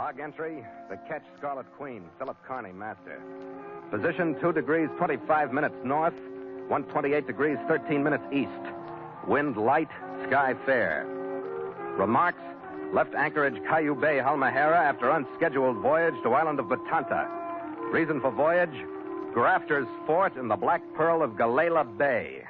Log entry, the ketch Scarlet Queen, Philip Carney, master. Position 2 degrees 25 minutes north, 128 degrees 13 minutes east. Wind light, sky fair. Remarks, left anchorage Gala Bay, Halmahera after unscheduled voyage to island of Batanta. Reason for voyage, Grafter's fort in the Black Pearl of Galayla Bay.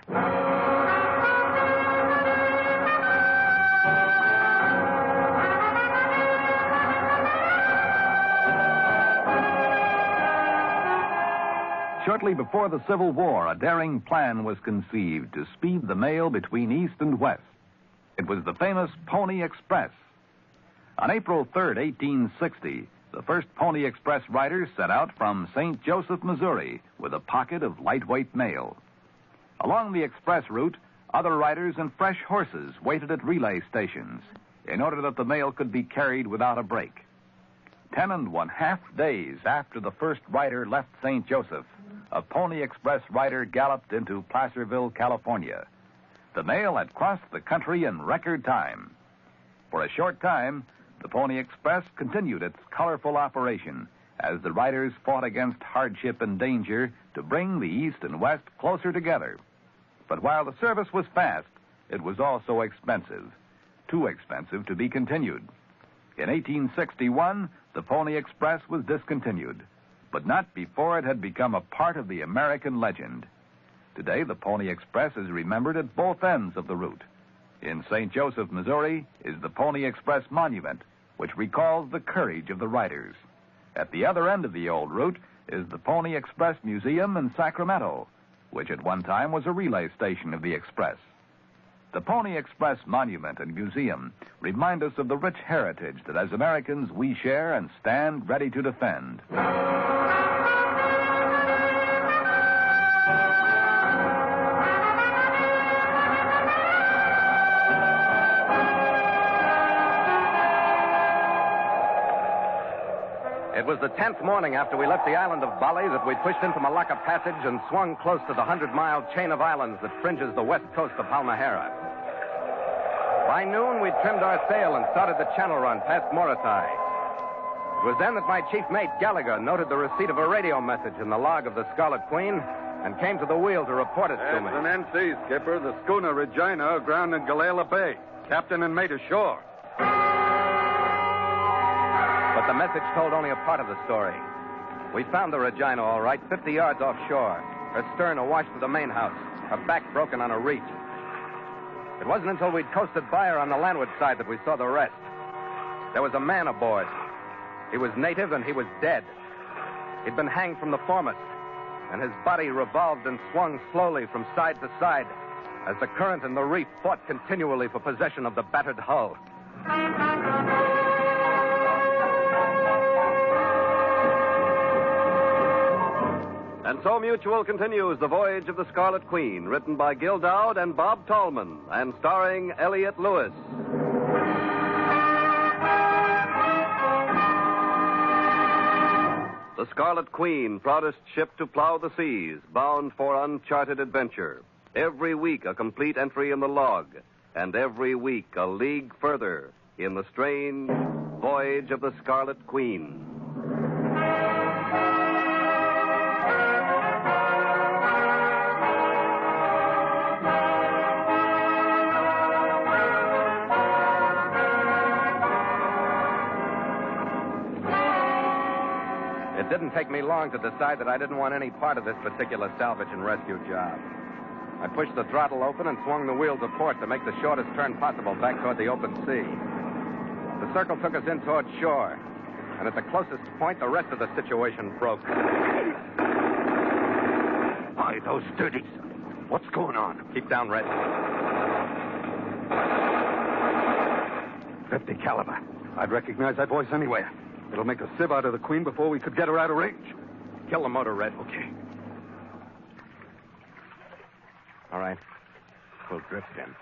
Shortly before the Civil War, a daring plan was conceived to speed the mail between East and West. It was the famous Pony Express. On April 3rd, 1860, the first Pony Express riders set out from St. Joseph, Missouri, with a pocket of lightweight mail. Along the express route, other riders and fresh horses waited at relay stations in order that the mail could be carried without a break. 10½ days after the first rider left St. Joseph, a Pony Express rider galloped into Placerville, California. The mail had crossed the country in record time. For a short time, the Pony Express continued its colorful operation as the riders fought against hardship and danger to bring the East and West closer together. But while the service was fast, it was also expensive, too expensive to be continued. In 1861, the Pony Express was discontinued, but not before it had become a part of the American legend. Today, the Pony Express is remembered at both ends of the route. In St. Joseph, Missouri, is the Pony Express Monument, which recalls the courage of the riders. At the other end of the old route is the Pony Express Museum in Sacramento, which at one time was a relay station of the Express. The Pony Express Monument and Museum remind us of the rich heritage that as Americans we share and stand ready to defend. It was the 10th morning after we left the island of Bali that we pushed into Malacca Passage and swung close to the 100-mile chain of islands that fringes the west coast of Halmahera. By noon, we'd trimmed our sail and started the channel run past Morotai. It was then that my chief mate, Gallagher, noted the receipt of a radio message in the log of the Scarlet Queen and came to the wheel to report it to me. It's an NC, Skipper. The schooner Regina aground in Gala Bay. Captain and mate ashore. But the message told only a part of the story. We found the Regina all right, 50 yards offshore, her stern awash to the main house, her back broken on a reef. It wasn't until we'd coasted by her on the landward side that we saw the rest. There was a man aboard. He was native and he was dead. He'd been hanged from the foremast, and his body revolved and swung slowly from side to side as the current and the reef fought continually for possession of the battered hull. And so Mutual continues The Voyage of the Scarlet Queen, written by Gil Dowd and Bob Tallman, and starring Elliott Lewis. The Scarlet Queen, proudest ship to plow the seas, bound for uncharted adventure. Every week a complete entry in the log, and every week a league further in the strange Voyage of the Scarlet Queen. It didn't take me long to decide that I didn't want any part of this particular salvage and rescue job. I pushed the throttle open and swung the wheel to port to make the shortest turn possible back toward the open sea. The circle took us in toward shore, and at the closest point, the rest of the situation broke. Hi, those dirties. What's going on? Keep down, Red. 50 caliber. I'd recognize that voice anywhere. It'll make a sieve out of the Queen before we could get her out of range. Kill the motor, Red. Okay. All right. We'll drift in.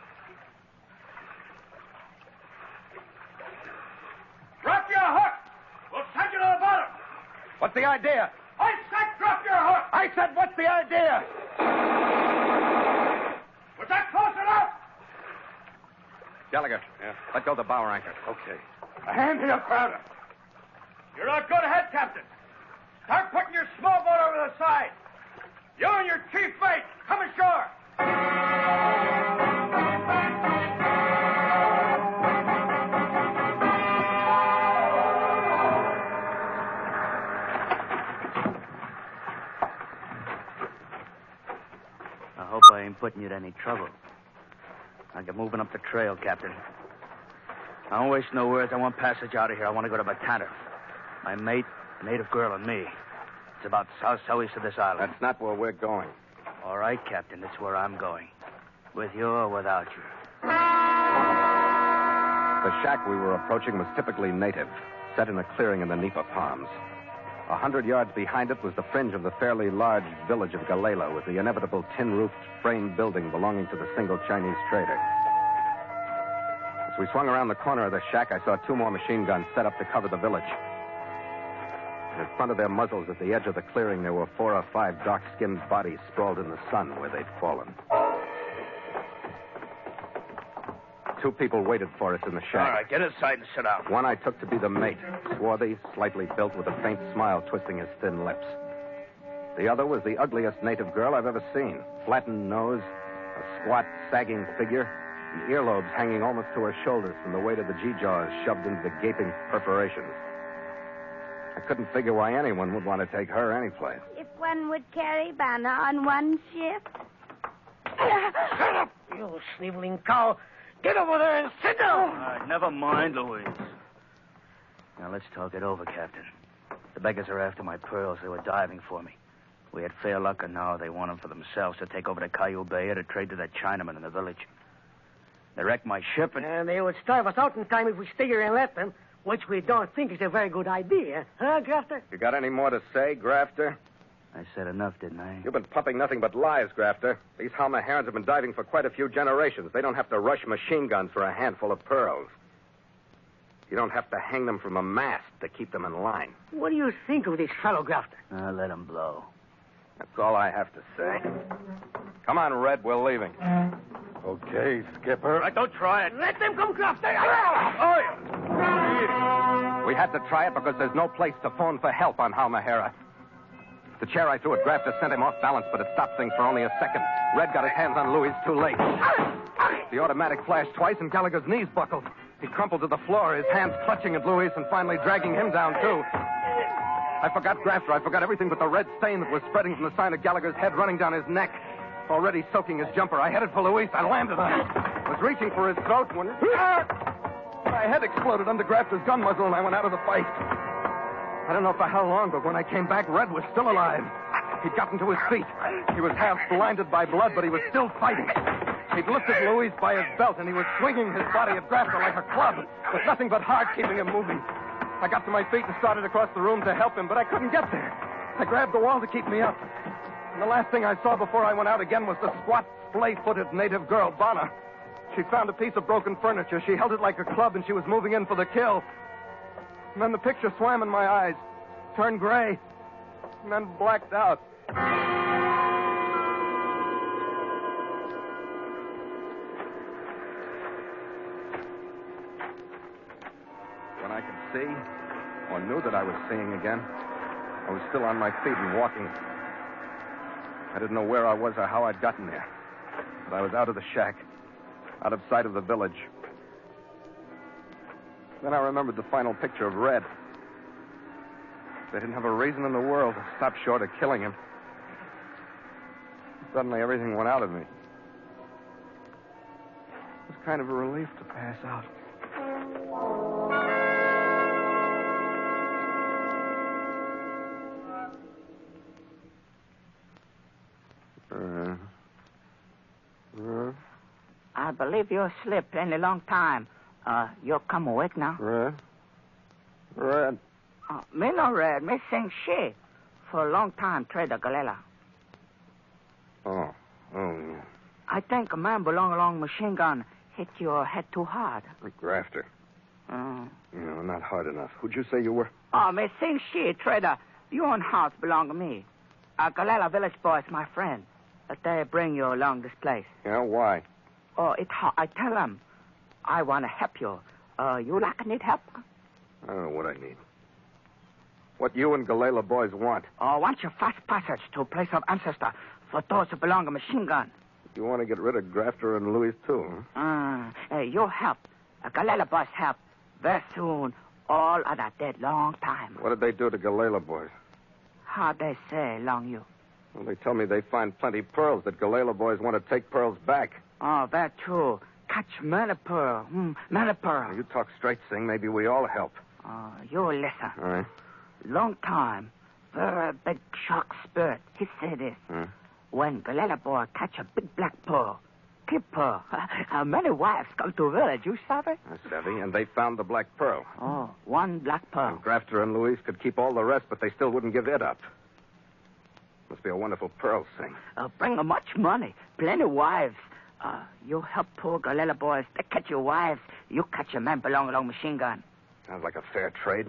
Drop your hook! We'll send you to the bottom! What's the idea? I said drop your hook! I said, what's the idea? Was that close enough? Gallagher. Yeah? Let go the bow anchor. Okay. A hand here, Crowder. You're a good head captain. Start putting your small boat over the side. You and your chief mate, come ashore. I hope I ain't putting you to any trouble. I'll get moving up the trail, Captain. I don't waste no words. I want passage out of here. I want to go to Banna. My mate, a native girl, and me. It's about southeast of this island. That's not where we're going. All right, Captain. That's where I'm going. With you or without you. The shack we were approaching was typically native, set in a clearing in the nipa palms. 100 yards behind it was the fringe of the fairly large village of Galayla, with the inevitable tin-roofed frame building belonging to the single Chinese trader. As we swung around the corner of the shack, I saw 2 more machine guns set up to cover the village. And in front of their muzzles at the edge of the clearing, there were 4 or 5 dark-skinned bodies sprawled in the sun where they'd fallen. 2 people waited for us in the shack. All right, get inside and sit down. One I took to be the mate, swarthy, slightly built, with a faint smile twisting his thin lips. The other was the ugliest native girl I've ever seen. Flattened nose, a squat, sagging figure, and earlobes hanging almost to her shoulders from the weight of the G-jaws shoved into the gaping perforations. I couldn't figure why anyone would want to take her anyplace. If one would carry Banna on one ship. Shut up, you sniveling cow. Get over there and sit down. All right, never mind, Louise. Now, let's talk it over, Captain. The beggars are after my pearls. They were diving for me. We had fair luck, and now they want them for themselves to take over to Gala Bay or to trade to that Chinaman in the village. They wrecked my ship, and they would starve us out in time if we stay here and let them, which we don't think is a very good idea. Huh, Grafter? You got any more to say, Grafter? I said enough, didn't I? You've been pumping nothing but lies, Grafter. These Halma herons have been diving for quite a few generations. They don't have to rush machine guns for a handful of pearls. You don't have to hang them from a mast to keep them in line. What do you think of this fellow, Grafter? Let him blow. That's all I have to say. Come on, Red, we're leaving. Okay, Skipper. Right, don't try it. Let them come, Grafter. Oh, yeah. We had to try it because there's no place to phone for help on Halmahera. The chair I threw at Grafter sent him off balance, but it stopped things for only a second. Red got his hands on Louis too late. The automatic flashed twice, and Gallagher's knees buckled. He crumpled to the floor, his hands clutching at Louis and finally dragging him down, too. I forgot Grafter. I forgot everything but the red stain that was spreading from the side of Gallagher's head running down his neck. Already soaking his jumper. I headed for Louis. I landed on him. Was reaching for his throat when... my head exploded under Grafter's gun muzzle, and I went out of the fight. I don't know for how long, but when I came back, Red was still alive. He'd gotten to his feet. He was half blinded by blood, but he was still fighting. He'd lifted Louise by his belt, and he was swinging his body at Grafter like a club, with nothing but heart keeping him moving. I got to my feet and started across the room to help him, but I couldn't get there. I grabbed the wall to keep me up. And the last thing I saw before I went out again was the squat, splay-footed native girl, Banna. She found a piece of broken furniture. She held it like a club, and she was moving in for the kill. And then the picture swam in my eyes, turned gray, and then blacked out. When I could see, or knew that I was seeing again, I was still on my feet and walking. I didn't know where I was or how I'd gotten there, but I was out of the shack, out of sight of the village. Then I remembered the final picture of Red. They didn't have a reason in the world to stop short of killing him. Suddenly, everything went out of me. It was kind of a relief to pass out. I believe you're asleep any long time. You'll come awake now. Red. Me no Red. Me sing she. For a long time, trader Galayla. Oh, yeah. I think a man belong along machine gun hit your head too hard. Grafter. No, not hard enough. Who'd you say you were? Me sing she, trader. Your own house belong to me. Galayla village boy is my friend. But they bring you along this place. Yeah, why? I tell them, I want to help you. You like need help? I don't know what I need. What you and Galayla boys want. Want your fast passage to a place of ancestor for those who belong to machine gun. You want to get rid of Grafter and Louis, too, huh? Hey, you help. Galayla boys help. Very soon, all are dead long time. What did they do to Galayla boys? How they say, long you? Well, they tell me they find plenty pearls, that Galayla boys want to take pearls back. Oh, that's true. Catch many pearl. Many pearl. You talk straight, Sing. Maybe we all help. You listen. All right. Long time, very big shark spirit. He say this. When Galayla boy catch a big black pearl, keep pearl. Many wives come to village, you sabe? I savvy, and they found the black pearl. Oh, one black pearl. And Grafter and Louise could keep all the rest, but they still wouldn't give it up. Must be a wonderful pearl, Sing. Bring much money, plenty wives. You help poor Galayla boys. They catch your wives. You catch your men belong along machine gun. Sounds like a fair trade.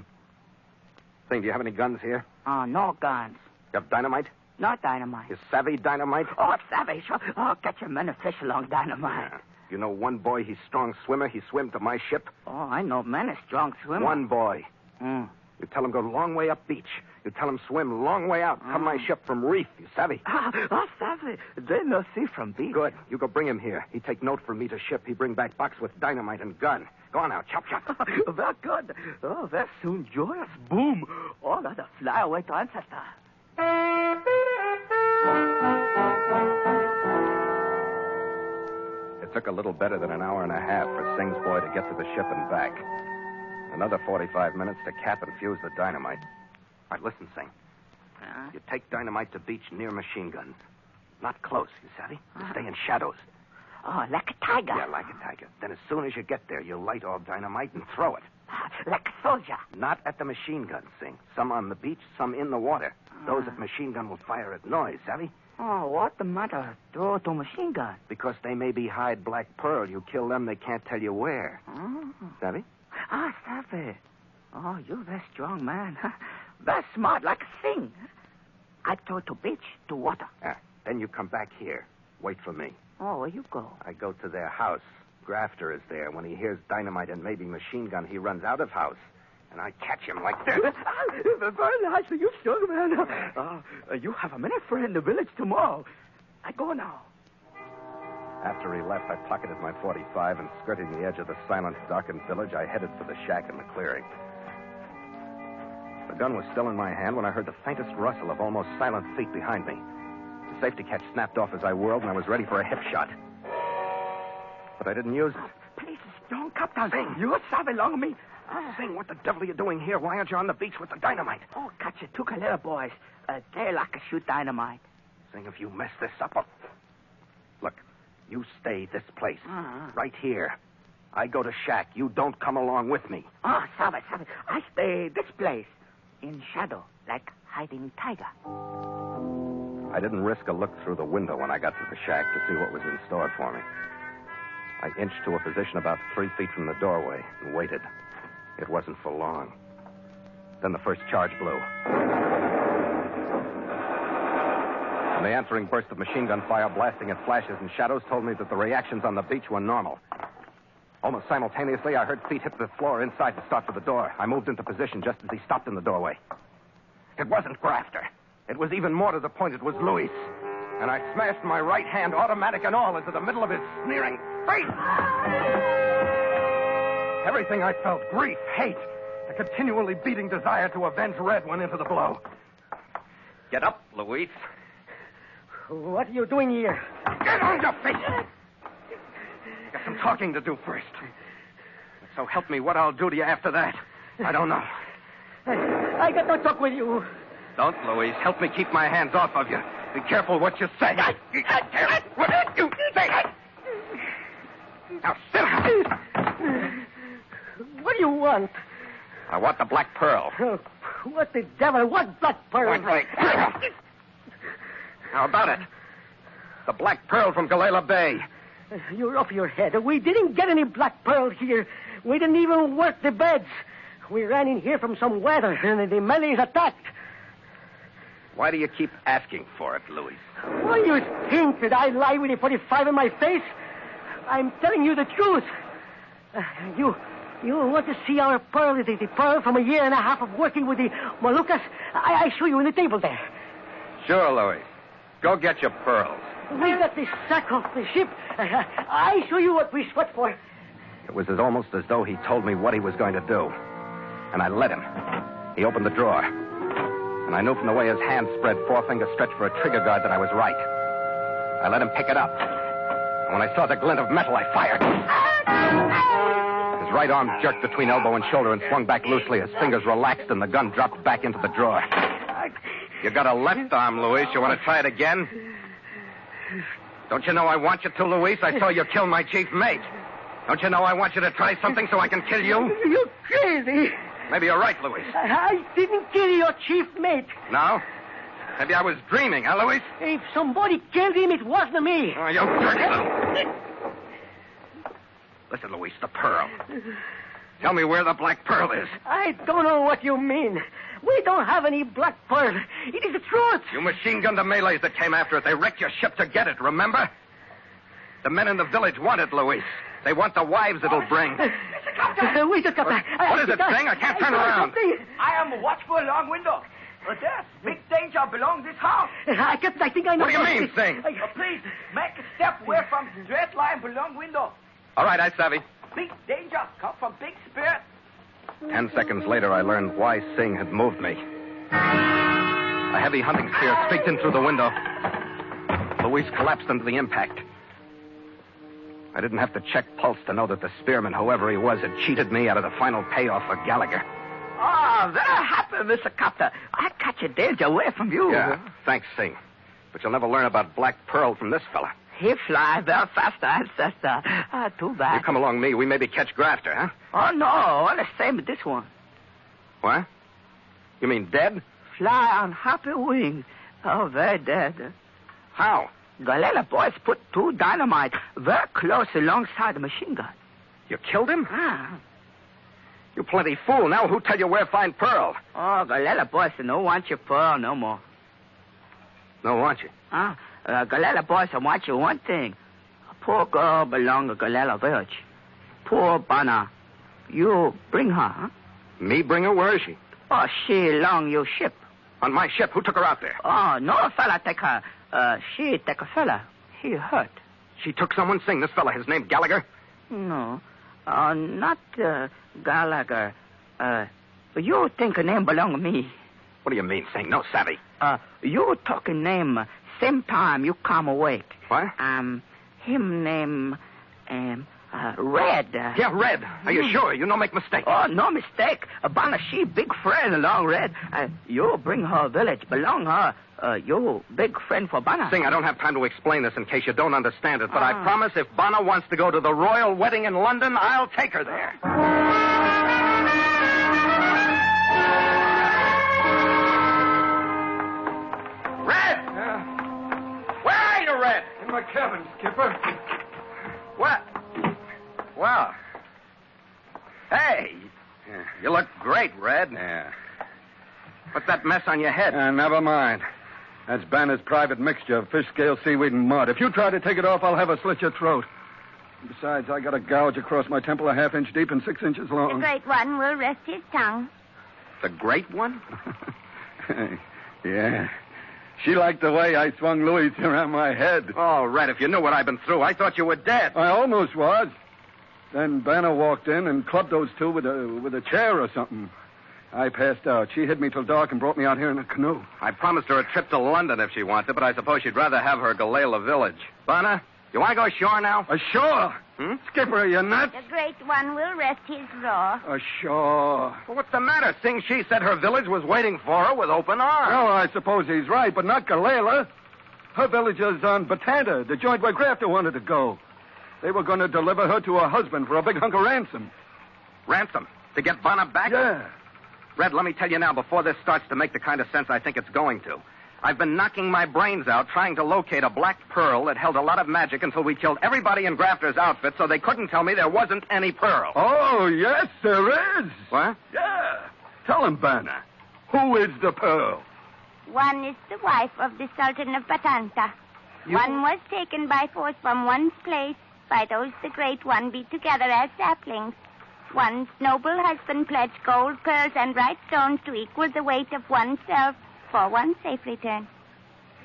Sing, do you have any guns here? No guns. You have dynamite? Not dynamite. You savvy dynamite? Savvy, sure. Catch your men and fish along dynamite. Yeah. You know one boy, he's strong swimmer. He swim to my ship. I know men is strong swimmer. One boy. You tell him go long way up beach. You tell him swim long way out. Come my ship from reef. You savvy? Savvy. They no see from beach. Good. You go bring him here. He take note from me to ship. He bring back box with dynamite and gun. Go on now. Chop, chop. Very good. Very soon joyous. Boom. All of the fly away to ancestor. It took a little better than an hour and a half for Sing's boy to get to the ship and back. Another 45 minutes to cap and fuse the dynamite. All right, listen, Sing. You take dynamite to beach near machine guns. Not close, you savvy? You stay in shadows. Like a tiger. Yeah, like a tiger. Then as soon as you get there, you light all dynamite and throw it. Like a soldier. Not at the machine gun, Sing. Some on the beach, some in the water. Those at machine gun will fire at noise, savvy? What the matter? Throw to machine gun. Because they maybe hide black pearl. You kill them, they can't tell you where. Savvy? Savvy. You're very strong, man. Very smart, like a Sing. I throw to beach, to water. Then you come back here. Wait for me. Where you go? I go to their house. Grafter is there. When he hears dynamite and maybe machine gun, he runs out of house. And I catch him like this. Very nice of you, strong man. You have a many friend in the village tomorrow. I go now. After he left, I pocketed my .45 and skirting the edge of the silent, darkened village, I headed for the shack in the clearing. The gun was still in my hand when I heard the faintest rustle of almost silent feet behind me. The safety catch snapped off as I whirled, and I was ready for a hip shot. But I didn't use it. Please, don't, Captain. Sing. You savvy along me. Sing, what the devil are you doing here? Why aren't you on the beach with the dynamite? Catch your two Galayla boys. They like to shoot dynamite. Sing, if you mess this up, Look, you stay this place. Right here. I go to shack. You don't come along with me. Savvy. I stay this place. In shadow, like hiding tiger. I didn't risk a look through the window when I got to the shack to see what was in store for me. I inched to a position about 3 feet from the doorway and waited. It wasn't for long. Then the first charge blew. And the answering burst of machine gun fire blasting at flashes and shadows told me that the reactions on the beach were normal. Almost simultaneously, I heard feet hit the floor inside to start for the door. I moved into position just as he stopped in the doorway. It wasn't Grafter. It was even more to the point, it was Louis. And I smashed my right hand, automatic and all, into the middle of his sneering face. Everything I felt, grief, hate, a continually beating desire to avenge Red went into the blow. Get up, Louis. What are you doing here? Get on your feet! Got some talking to do first. So help me, what I'll do to you after that, I don't know. I got no talk with you. Don't, Louise. Help me keep my hands off of you. Be careful what you say. What did you say? Now sit down. What do you want? I want the black pearl. What the devil? What black pearl? How about it? The black pearl from Gala Bay. You're off your head. We didn't get any black pearl here. We didn't even work the beds. We ran in here from some weather, and the Malays attacked. Why do you keep asking for it, Louis? Why do you think that I lie with a .45 in my face? I'm telling you the truth. You want to see our pearl, the pearl from a year and a half of working with the Moluccas? I show you in the table there. Sure, Louis. Go get your pearls. We got the sack off the ship. I show you what we sweat for. It was almost as though he told me what he was going to do. And I let him. He opened the drawer. And I knew from the way his hand spread, forefinger stretched for a trigger guard, that I was right. I let him pick it up. And when I saw the glint of metal, I fired. His right arm jerked between elbow and shoulder and swung back loosely. His fingers relaxed and the gun dropped back into the drawer. You got a left arm, Luis. You want to try it again? Don't you know I want you to, Luis? I saw you kill my chief mate. Don't you know I want you to try something so I can kill you? You're crazy. Maybe you're right, Luis. I didn't kill your chief mate. No? Maybe I was dreaming, huh, Luis? If somebody killed him, it wasn't me. Oh, you dirty. Listen, Luis, the pearl. Tell me where the black pearl is. I don't know what you mean. We don't have any black pearl. It is the truth. You machine-gunned the Malays that came after it. They wrecked your ship to get it, remember? The men in the village want it, Luis. They want the wives it'll bring. We just got What is it, Sing? I can't turn around. I am watchful long window. But there's big danger belong this house. I think I know. What do you mean, Sing? Please, make a step away from straight line belong window. All right, I savvy. Big danger come from big spirit. 10 seconds later, I learned why Sing had moved me. A heavy hunting spear streaked in through the window. Luis collapsed under the impact. I didn't have to check pulse to know that the spearman, whoever he was, had cheated me out of the final payoff for Gallagher. Oh, very happy, Mr. Captain. I catch a danger away from you. Yeah, thanks, Sing. But you'll never learn about Black Pearl from this fella. He fly very fast, ancestor. Too bad. You come along me, we maybe catch Grafter, huh? Oh, no, all the same with this one. What? You mean dead? Fly on happy wing. Oh, very dead. How? Galayla boys put 2 dynamite very close alongside the machine gun. You killed him? Ah. You plenty fool. Now who tell you where to find Pearl? Oh, Galayla boys no want your pearl no more. No, want you? Galayla boys want you one thing. A poor girl belong to Galayla village. Poor Banna. You bring her, huh? Me bring her? Where is she? Oh, she along your ship. On my ship? Who took her out there? Oh, no fella take her. She take a fella. He hurt. She took someone, Sing. This fella, his name Gallagher? No. Not Gallagher. You think a name belong to me. What do you mean, Sing? No savvy. You talk a name same time you come awake. What? Him name, Red. Yeah, Red. Are you sure? You don't make mistake. Oh, no mistake. Banna, she big friend along Red. You bring her village, belong her. You big friend for Banna. Sing, I don't have time to explain this in case you don't understand it, but I promise if Banna wants to go to the royal wedding in London, I'll take her there. Red! Where are you, Red? In my cabin, Skipper. What? Well. Hey, you look great, Red. Yeah. What's that mess on your head? Never mind. That's Banner's private mixture of fish scale, seaweed, and mud. If you try to take it off, I'll have her slit your throat. Besides, I got a gouge across my temple 1/2 inch deep and 6 inches long. The great one will rest his tongue. The great one? Yeah. She liked the way I swung Louis around my head. Oh, Red, if you knew what I've been through, I thought you were dead. I almost was. Then Banner walked in and clubbed those two with a chair or something. I passed out. She hid me till dark and brought me out here in a canoe. I promised her a trip to London if she wanted, but I suppose she'd rather have her Galayla village. Banna, you want to go ashore now? Ashore? Skipper, are you nuts? The great one will rest his roar. Ashore. Well, what's the matter? Sing, she said her village was waiting for her with open arms. Oh, I suppose he's right, but not Galayla. Her village is on Batanta, the joint where Grafter wanted to go. They were going to deliver her to her husband for a big hunk of ransom. Ransom? To get Banna back? Yeah. Red, let me tell you now, before this starts to make the kind of sense I think it's going to. I've been knocking my brains out trying to locate a black pearl that held a lot of magic until we killed everybody in Grafter's outfit so they couldn't tell me there wasn't any pearl. Oh, yes, there is. What? Yeah. Tell him, Banna. Who is the pearl? One is the wife of the Sultan of Batanta. One was taken by force from one's place. By those the great one be together as saplings. One's noble husband pledged gold, pearls, and right stones to equal the weight of oneself for one safe return.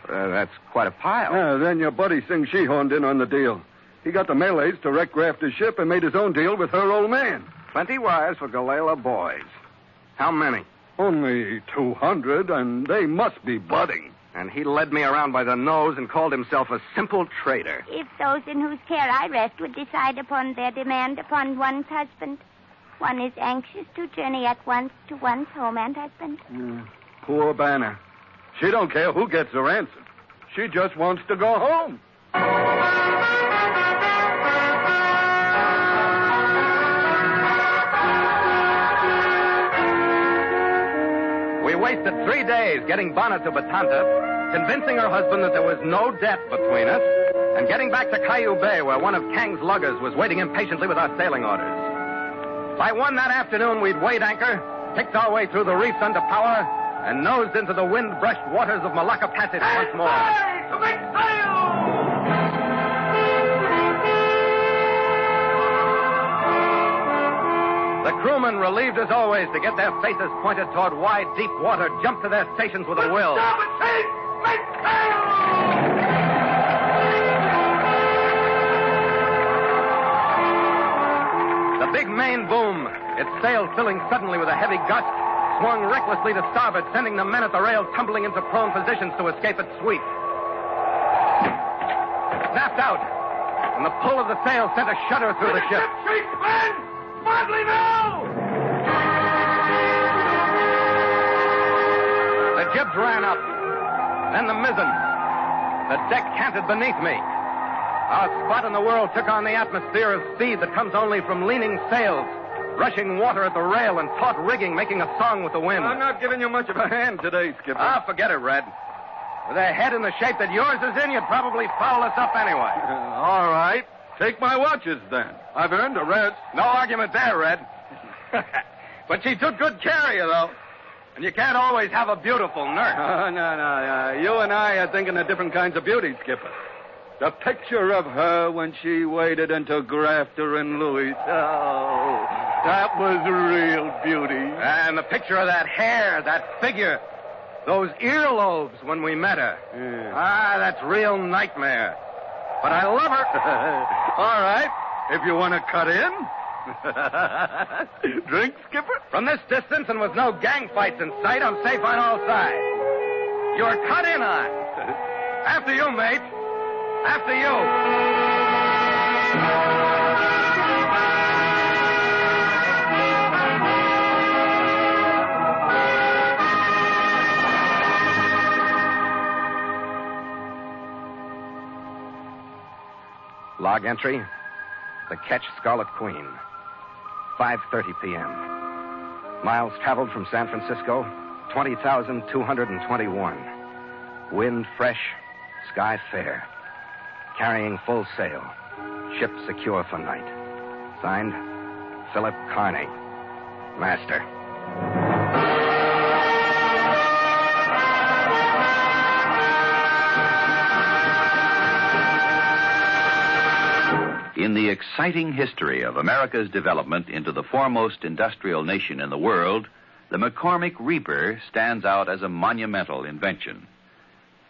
That's quite a pile. Yeah, then your buddy Sing She horned in on the deal. He got the Malays to wreck Grafter's ship and made his own deal with her old man. 20 wives for Galayla boys. How many? Only 200, and they must be budding. And he led me around by the nose and called himself a simple trader. If those in whose care I rest would decide upon their demand upon one's husband, one is anxious to journey at once to one's home and husband. Poor Banna. She don't care who gets the ransom. She just wants to go home. We wasted 3 days getting Banna to Batanta, convincing her husband that there was no debt between us, and getting back to Galayla Bay, where one of Kang's luggers was waiting impatiently with our sailing orders. By 1 that afternoon, we'd weighed anchor, picked our way through the reefs under power, and nosed into the wind-brushed waters of Malacca Passage once more. To make sail! The crewmen, relieved as always to get their faces pointed toward wide, deep water, jumped to their stations with a will. Starboard side! Make sail! The big main boom, its sail filling suddenly with a heavy gust, swung recklessly to starboard, sending the men at the rail tumbling into prone positions to escape its sweep. Snapped out, and the pull of the sail sent a shudder through the ship. Shrieks, men! Smartly now! The jibs ran up, then the mizzen. The deck canted beneath me. Our spot in the world took on the atmosphere of speed that comes only from leaning sails, rushing water at the rail and taut rigging, making a song with the wind. I'm not giving you much of a hand today, Skipper. Ah, forget it, Red. With a head in the shape that yours is in, you'd probably foul us up anyway. All right. Take my watches, then. I've earned a rest. No argument there, Red. But she took good care of you, though. And you can't always have a beautiful nurse. No. You and I are thinking of different kinds of beauty, Skipper. The picture of her when she waded into Grafter and Louis. Oh, that was real beauty. And the picture of that hair, that figure, those earlobes when we met her. Yeah. Ah, that's real nightmare. But I love her. All right, if you want to cut in. Drink, Skipper? From this distance and with no gang fights in sight, I'm safe on all sides. You're cut in on. After you, mate. After you. Log entry. The Ketch Scarlet Queen. 5:30 p.m. Miles traveled from San Francisco, 20,221. Wind fresh, sky fair. Carrying full sail. Ship secure for night. Signed, Philip Carney, Master. In the exciting history of America's development into the foremost industrial nation in the world, the McCormick Reaper stands out as a monumental invention.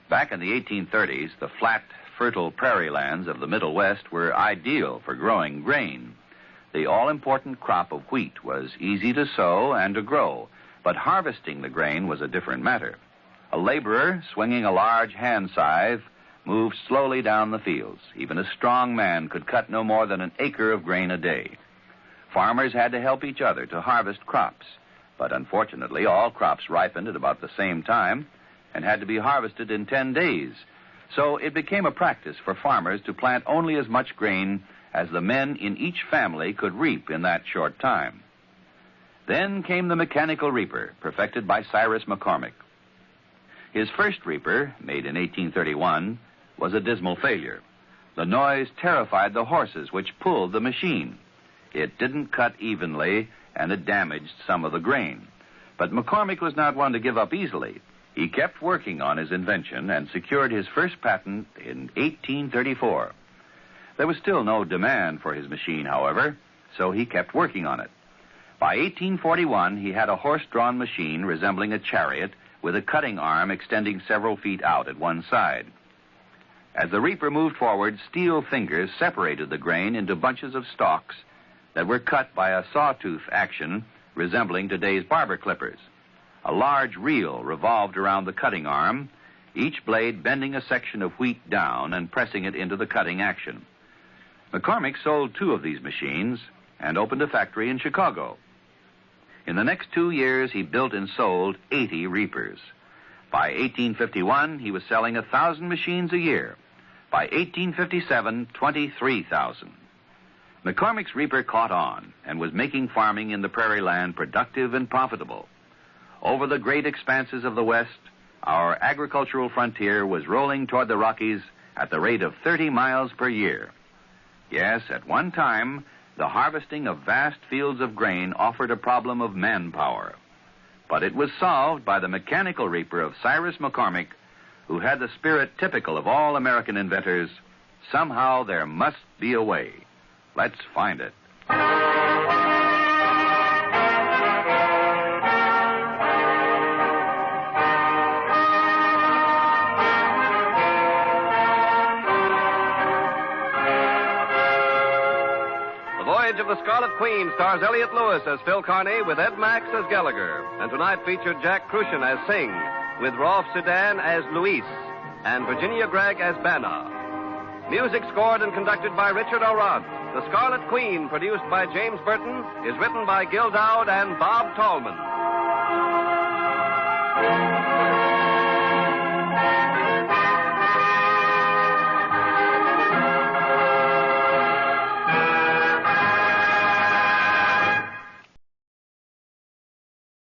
Back in the 1830s, the flat, fertile prairie lands of the Middle West were ideal for growing grain. The all-important crop of wheat was easy to sow and to grow, but harvesting the grain was a different matter. A laborer swinging a large hand scythe moved slowly down the fields. Even a strong man could cut no more than an acre of grain a day. Farmers had to help each other to harvest crops, but unfortunately all crops ripened at about the same time and had to be harvested in 10 days. So it became a practice for farmers to plant only as much grain as the men in each family could reap in that short time. Then came the mechanical reaper, perfected by Cyrus McCormick. His first reaper, made in 1831, was a dismal failure. The noise terrified the horses which pulled the machine. It didn't cut evenly, and it damaged some of the grain. But McCormick was not one to give up easily. He kept working on his invention and secured his first patent in 1834. There was still no demand for his machine, however, so he kept working on it. By 1841, he had a horse-drawn machine resembling a chariot with a cutting arm extending several feet out at one side. As the reaper moved forward, steel fingers separated the grain into bunches of stalks that were cut by a sawtooth action resembling today's barber clippers. A large reel revolved around the cutting arm, each blade bending a section of wheat down and pressing it into the cutting action. McCormick sold 2 of these machines and opened a factory in Chicago. In the next 2 years, he built and sold 80 reapers. By 1851, he was selling 1,000 machines a year. By 1857, 23,000. McCormick's reaper caught on and was making farming in the prairie land productive and profitable. Over the great expanses of the West, our agricultural frontier was rolling toward the Rockies at the rate of 30 miles per year. Yes, at one time, the harvesting of vast fields of grain offered a problem of manpower. But it was solved by the mechanical reaper of Cyrus McCormick, who had the spirit typical of all American inventors. Somehow there must be a way. Let's find it. The Voyage of the Scarlet Queen stars Elliot Lewis as Phil Carney with Ed Max as Gallagher. And tonight featured Jack Crucian as Sing, with Rolf Sedan as Luis, and Virginia Gregg as Banna. Music scored and conducted by Richard O'Rod. The Scarlet Queen, produced by James Burton, is written by Gil Dowd and Bob Tallman.